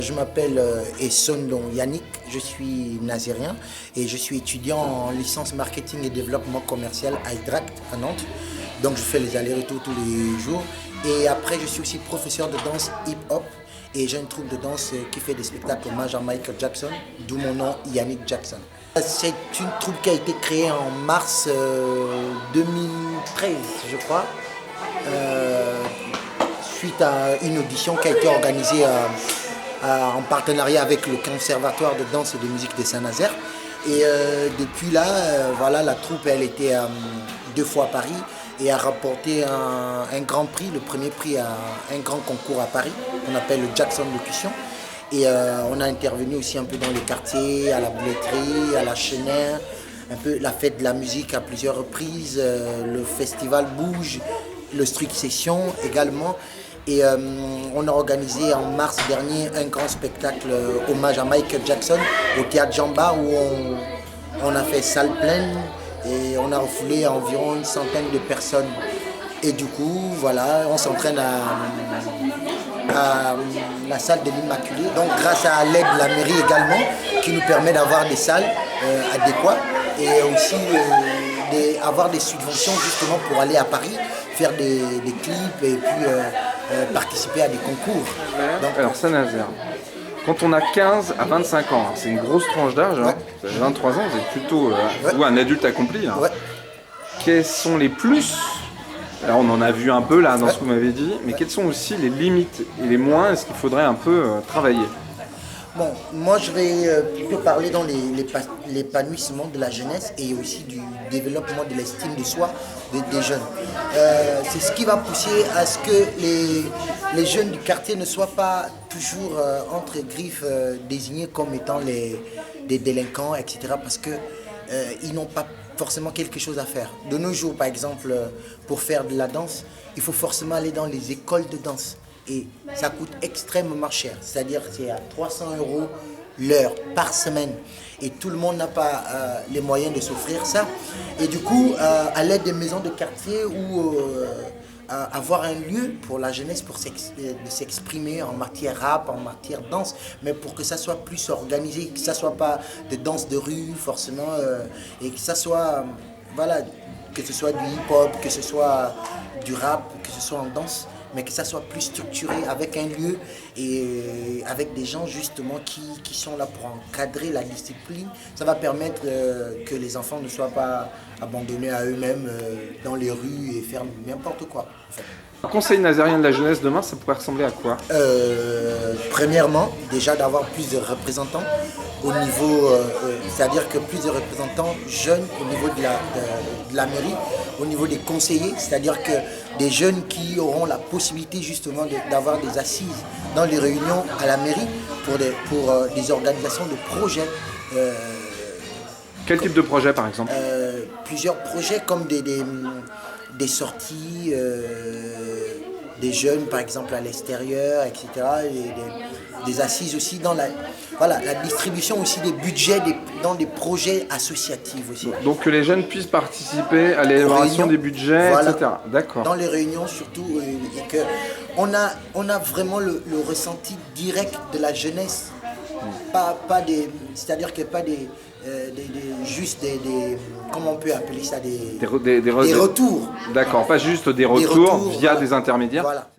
Je m'appelle Essondon Yannick, je suis nazérien et je suis étudiant en licence marketing et développement commercial à Hydract à Nantes. Donc je fais les allers-retours tous les jours. Et après je suis aussi professeur de danse hip-hop et j'ai une troupe de danse qui fait des spectacles hommage à Michael Jackson, d'où mon nom Yannick Jackson. C'est une troupe qui a été créée en mars 2013 je crois, suite à une audition qui a été organisée en partenariat avec le Conservatoire de danse et de musique de Saint-Nazaire. Et depuis là, voilà, la troupe elle était 2 fois à Paris et a remporté un grand prix, le premier prix à un grand concours à Paris, qu'on appelle le Jackson Locution. Et on a intervenu aussi un peu dans les quartiers, à la Bouletterie, à la Chenère, un peu la fête de la musique à plusieurs reprises, le festival Bouge, le Street Session également. Et on a organisé en mars dernier un grand spectacle hommage à Michael Jackson au Théâtre Jamba où on a fait salle pleine et on a refoulé environ une centaine de personnes. Et du coup, voilà, on s'entraîne à la salle de l'Immaculée. Donc grâce à l'aide de la mairie également qui nous permet d'avoir des salles adéquates et aussi avoir des subventions justement pour aller à Paris, faire des clips et puis participer à des concours. Donc, alors Saint-Nazaire, quand on a 15 à 25 ans, c'est une grosse tranche d'âge, hein. Vous avez 23 ans, vous êtes plutôt un adulte accompli. Hein. Quels sont les plus, alors on en a vu un peu là dans ce que vous m'avez dit, mais quelles sont aussi les limites et les moins, est-ce qu'il faudrait un peu travailler? Bon, moi je vais plutôt parler dans l'épanouissement de la jeunesse et aussi du développement de l'estime de soi des jeunes. C'est ce qui va pousser à ce que les jeunes du quartier ne soient pas toujours entre griffes désignés comme étant des délinquants, etc. Parce qu'ils n'ont pas forcément quelque chose à faire. De nos jours, par exemple, pour faire de la danse, il faut forcément aller dans les écoles de danse. Et ça coûte extrêmement cher, c'est-à-dire c'est à 300 € l'heure par semaine. Et tout le monde n'a pas les moyens de s'offrir ça. Et du coup, à l'aide des maisons de quartier ou avoir un lieu pour la jeunesse pour s'exprimer en matière rap, en matière danse, mais pour que ça soit plus organisé, que ça soit pas de danse de rue forcément, et que ça soit, voilà, que ce soit du hip-hop, que ce soit du rap, que ce soit en danse, mais que ça soit plus structuré avec un lieu et avec des gens justement qui sont là pour encadrer la discipline. Ça va permettre que les enfants ne soient pas abandonnés à eux-mêmes dans les rues et faire n'importe quoi. En fait. Un conseil nazérien de la jeunesse demain, ça pourrait ressembler à quoi? Premièrement, déjà d'avoir plus de représentants au niveau, c'est-à-dire que plus de représentants jeunes au niveau de la mairie, au niveau des conseillers, c'est-à-dire que des jeunes qui auront la possibilité justement d'avoir des assises dans les réunions à la mairie pour des organisations de projets. Quel type de projet par exemple? Plusieurs projets comme des sorties, des jeunes par exemple à l'extérieur, etc. Et des assises aussi dans la distribution aussi des budgets dans des projets associatifs aussi. Donc que les jeunes puissent participer à l'élaboration des budgets, voilà, etc. D'accord. Dans les réunions surtout, et que on a vraiment le ressenti direct de la jeunesse, c'est-à-dire que pas juste des comment on peut appeler ça, des retours. D'accord, pas juste des retours via des intermédiaires. Voilà.